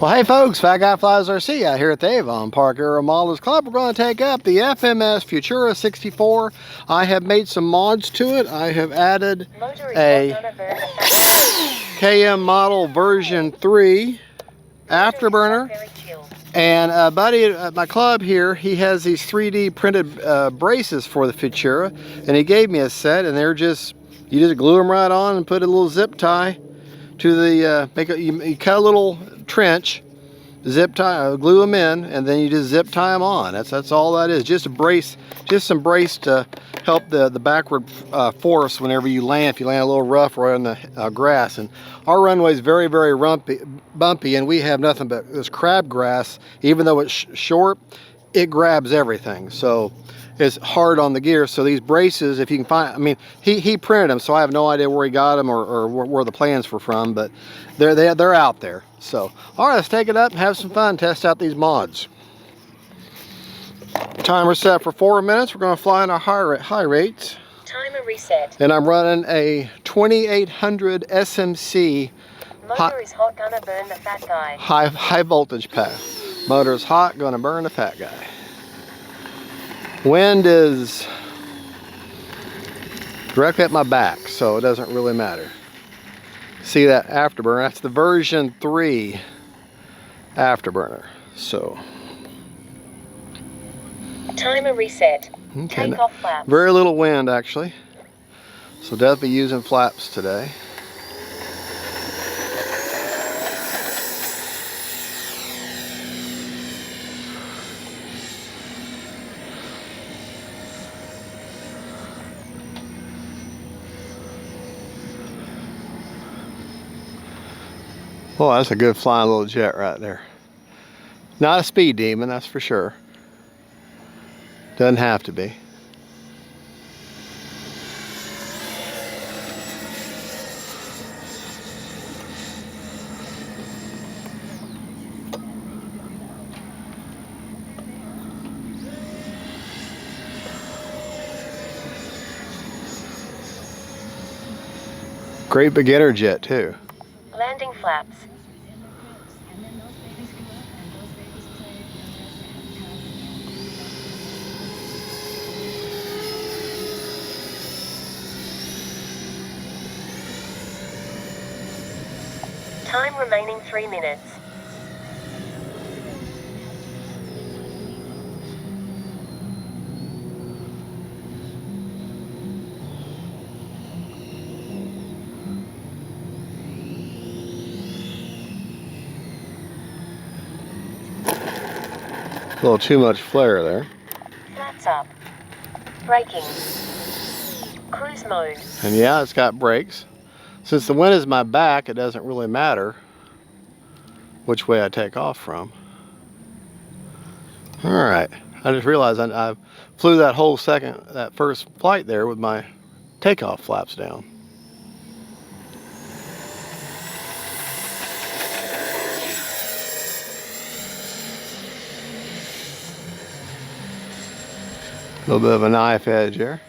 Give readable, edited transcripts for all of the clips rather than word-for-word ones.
Well, hey folks, FatGuyFliesRC out here at the Avon Park Aero Modelers Club. We're going to take up the FMS Futura 64. I have made some mods to it. I have added a KM model version 3 afterburner. And a buddy at my club here, he has these 3D printed braces for the Futura, and he gave me a set, and they're just, you just glue them right on and put a little zip tie to the, you cut a little trench, zip tie, glue them in, and then you just zip tie them on. That's all that is. Just a brace, just some brace to help the backward force whenever you land. If you land a little rough right on the grass, and our runway is very bumpy, and we have nothing but this crabgrass. Even though it's short, it grabs everything. So it's hard on the gear. So these braces, if you can find, I mean, he printed them, so I have no idea where he got them or where the plans were from, but they're out there. So, all right, let's take it up and have some fun, test out these mods. Timer set for 4 minutes. We're going to fly in our high rates. Timer reset. And I'm running a 2800 SMC. Motor is hot, gonna burn the fat guy. High voltage pack. Motor is hot, gonna burn the fat guy. Wind is directly at my back, so it doesn't really matter. See that afterburner? That's the version 3 afterburner. So timer reset. okay, Take off flaps. Very little wind actually, so definitely using flaps today. Oh, that's a good flying little jet right there. Not a speed demon, that's for sure. Doesn't have to be. Great beginner jet too. Landing flaps. Time remaining 3 minutes. A little too much flare there. Flaps up. Braking. Cruise mode. And yeah, it's got brakes. Since the wind is my back, it doesn't really matter which way I take off from. All right, I just realized I flew that first flight there with my takeoff flaps down. A little bit of a knife edge there.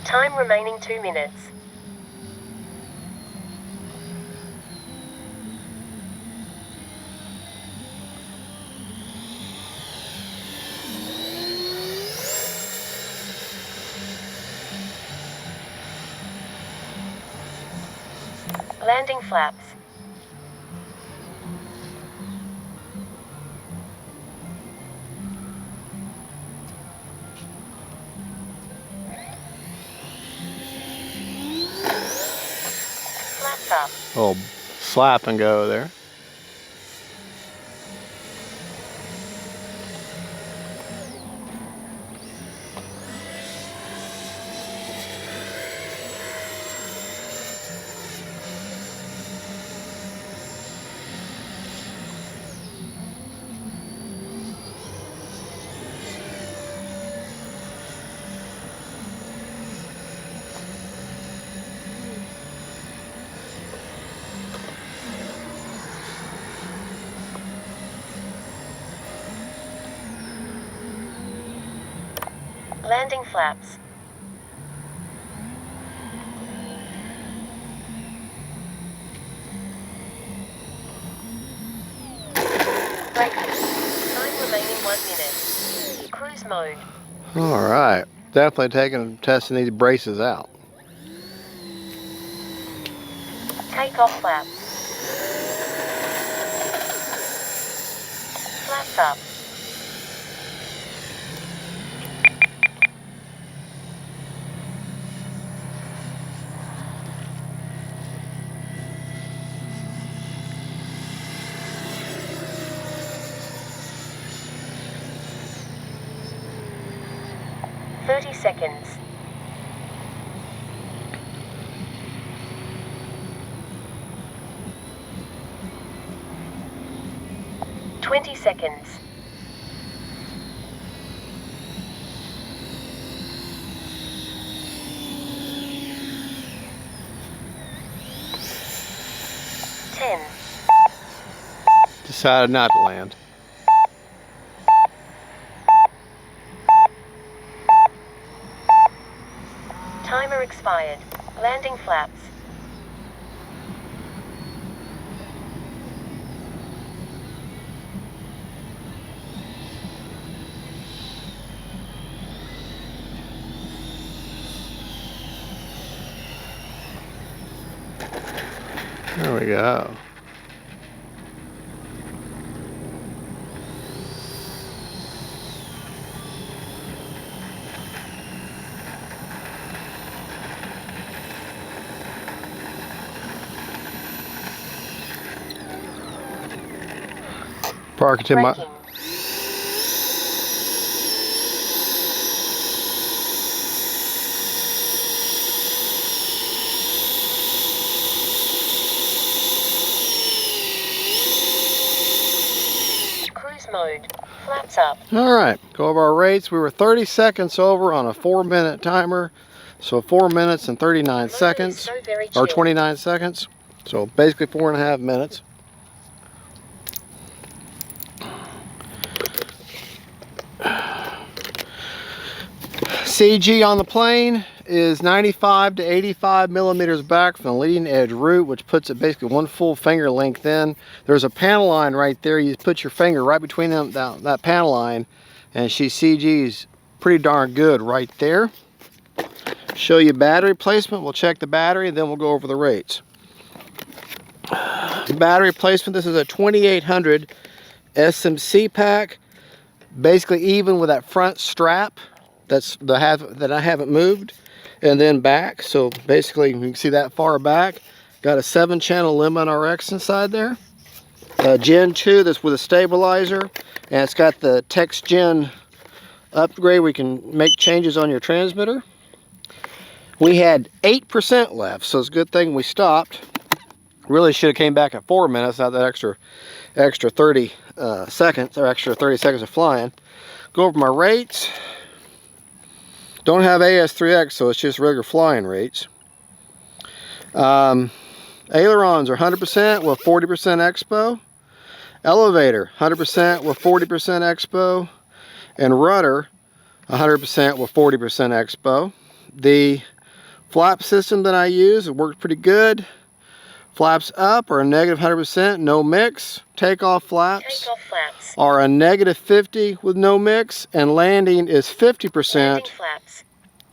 Time remaining 2 minutes. Landing flaps. Up. Little slap and go there. Landing flaps. Braking. Time remaining 1 minute. Cruise mode. All right, definitely testing these braces out. Take off flaps. Flaps up. Seconds. Twenty seconds. 10. Decided not to land. Timer expired. Landing flaps. There we go. Park it to my... Braking. Cruise mode. Flaps up. All right, go over our rates. We were 30 seconds over on a 4-minute timer. So 4 minutes and 39 seconds, or 29 seconds. So basically 4.5 minutes. CG on the plane is 95 to 85 millimeters back from the leading edge root, which puts it basically 1 full finger length in. There's a panel line right there. You put your finger right between them, that panel line, and CG's pretty darn good right there. Show you battery placement. We'll check the battery and then we'll go over the rates. Battery placement, this is a 2800 SMC pack, basically even with that front strap that I haven't moved, and then back. So basically you can see that far back. Got a 7-channel limit RX inside there. Gen 2 that's with a stabilizer, and it's got the Text Gen upgrade where you can make changes on your transmitter. We had 8% left, so it's a good thing we stopped. Really should have came back at 4 minutes, not that extra 30 seconds, or extra 30 seconds of flying. Go over my rates. Don't have AS3X, so it's just regular flying rates. Ailerons are 100% with 40% expo. Elevator, 100% with 40% expo. And rudder, 100% with 40% expo. The flap system that I use, it works pretty good. Flaps up are a negative 100%, no mix. Takeoff flaps are a negative 50 with no mix, and landing is 50%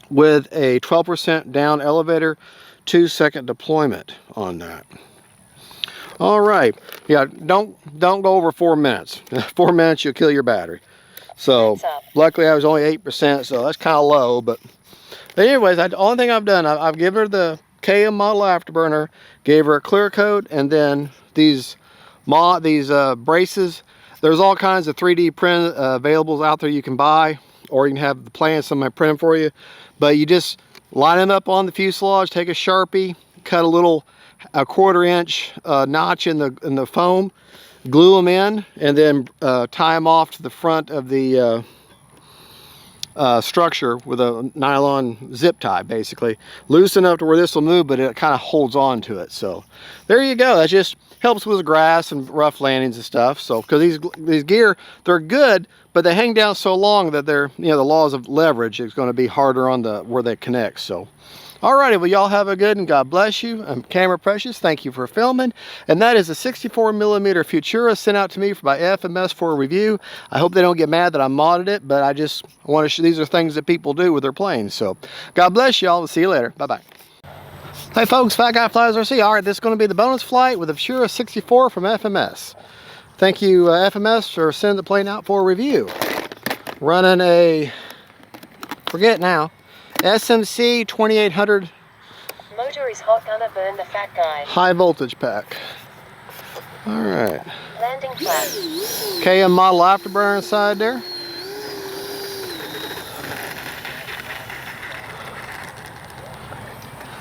with a 12% down elevator, 2-second deployment on that. All right, yeah, don't go over 4 minutes. 4 minutes you'll kill your battery. So luckily I was only 8%, so that's kind of low. But anyways, the only thing I've done, I've given her the KM model afterburner, gave her a clear coat, and then these braces. There's all kinds of 3D print availables out there you can buy, or you can have the plan, somebody print them for you. But you just line them up on the fuselage, take a Sharpie, cut a 1/4 inch notch in the foam, glue them in, and then tie them off to the front of the structure with a nylon zip tie, basically. Loose enough to where this will move, but it kind of holds on to it. So there you go. That just helps with grass and rough landings and stuff. So because these gear, they're good, but they hang down so long that they're, you know, the laws of leverage is going to be harder on the where they connect. So alrighty, well, y'all have a good and God bless you. I'm Camera Precious. Thank you for filming. And that is a 64mm Futura sent out to me by FMS for a review. I hope they don't get mad that I modded it, but I want to show these are things that people do with their planes. So God bless y'all. We'll see you later. Bye-bye. Hey folks, FatGuyFliesRC. All right, this is going to be the bonus flight with the Futura 64 from FMS. Thank you, FMS, for sending the plane out for a review. Running a, forget now, SMC 2800 Motor is hot, gonna burn the fat guy. high voltage pack. All right. Landing flat. KM model afterburner inside there.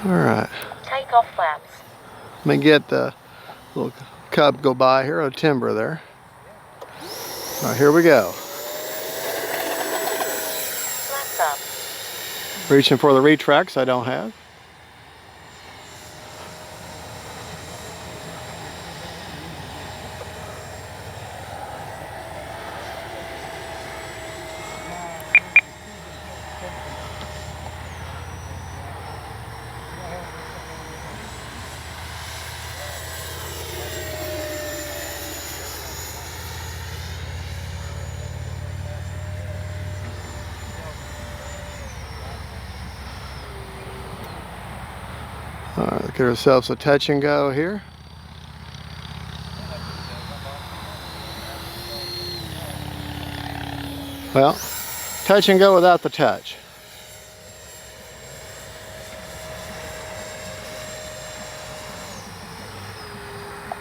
All right. Take off flaps. Let me get the little cub go by here, a timber there. All right, here we go. Flaps up. Reaching for the retracts I don't have. All right, let's get ourselves a touch and go here. Well, touch and go without the touch.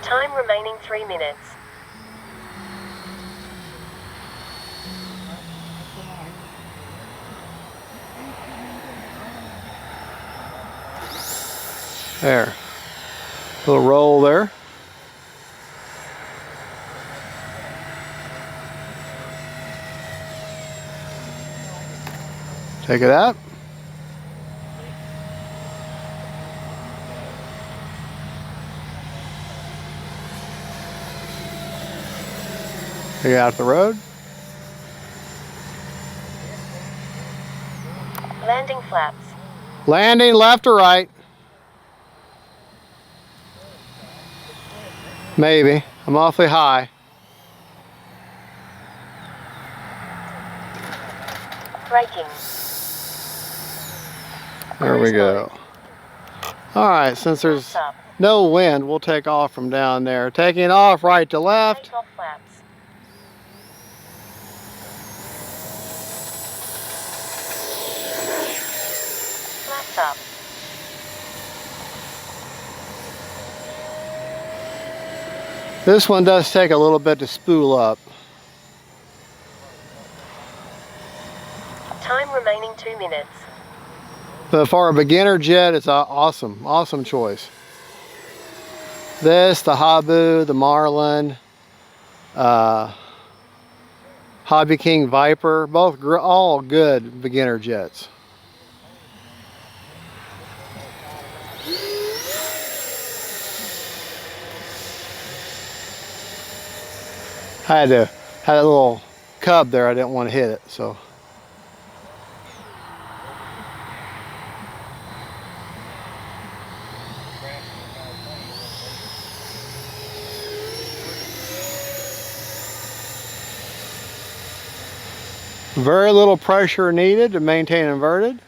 Time remaining 3 minutes. There. Little roll there. Take it out. Take it out the road. Landing flaps. Landing left or right? Maybe. I'm awfully high. Braking. There we go. All right, since there's Flaps up. no wind, we'll take off from down there. Taking off right to left. Take off flaps. Flaps up. This one does take a little bit to spool up. Time remaining 2 minutes. But for a beginner jet, it's an awesome choice. This, the Habu, the Marlin, Hobby King Viper, both all good beginner jets. I had a little cub there, I didn't want to hit it, so. Very little pressure needed to maintain inverted.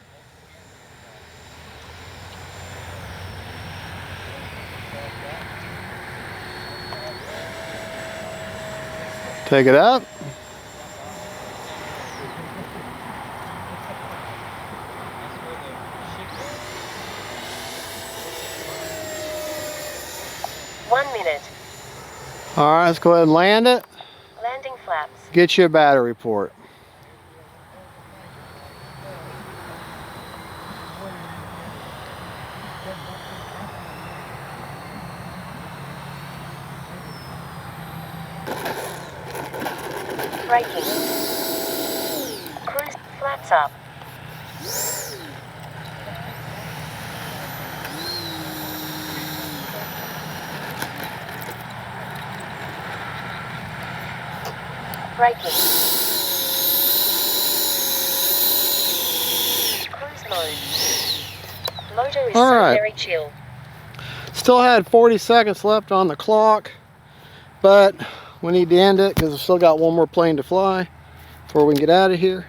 Take it up. One minute. All right, let's go ahead and land it. Landing flaps. Get you a battery report. Braking. Cruise flaps Flats up. Braking. Cruise mode. Motor is All right. very chill. Still had 40 seconds left on the clock, but we need to end it because we've still got one more plane to fly before we can get out of here.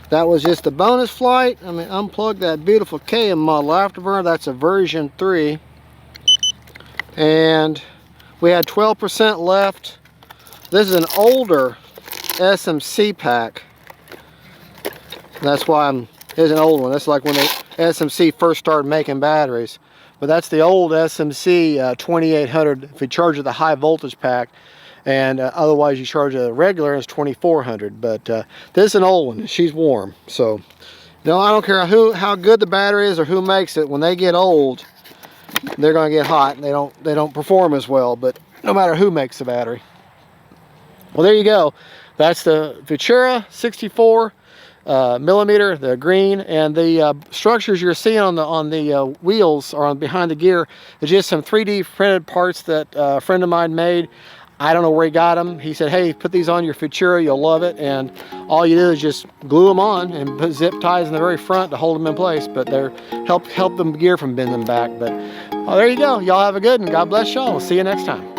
That was just a bonus flight. I mean, unplug that beautiful KM model afterburner. That's a version 3. And we had 12% left. This is an older SMC pack. That's why it's an old one. That's like when the SMC first started making batteries. But that's the old SMC 2800 if you charge it the high voltage pack. And otherwise you charge a regular, it's 2400. But this is an old one. She's warm. So, no, I don't care how good the battery is or who makes it. When they get old, they're going to get hot and they don't perform as well. But no matter who makes the battery. Well, there you go. That's the Futura 64 millimeter, the green, and the structures you're seeing on the wheels or on behind the gear is just some 3D printed parts that a friend of mine made. I don't know where he got them. He said, "Hey, put these on your Futura, you'll love it." And all you do is just glue them on and put zip ties in the very front to hold them in place. But they're help the gear from bending back. But there you go. Y'all have a good one. God bless y'all. We'll see you next time.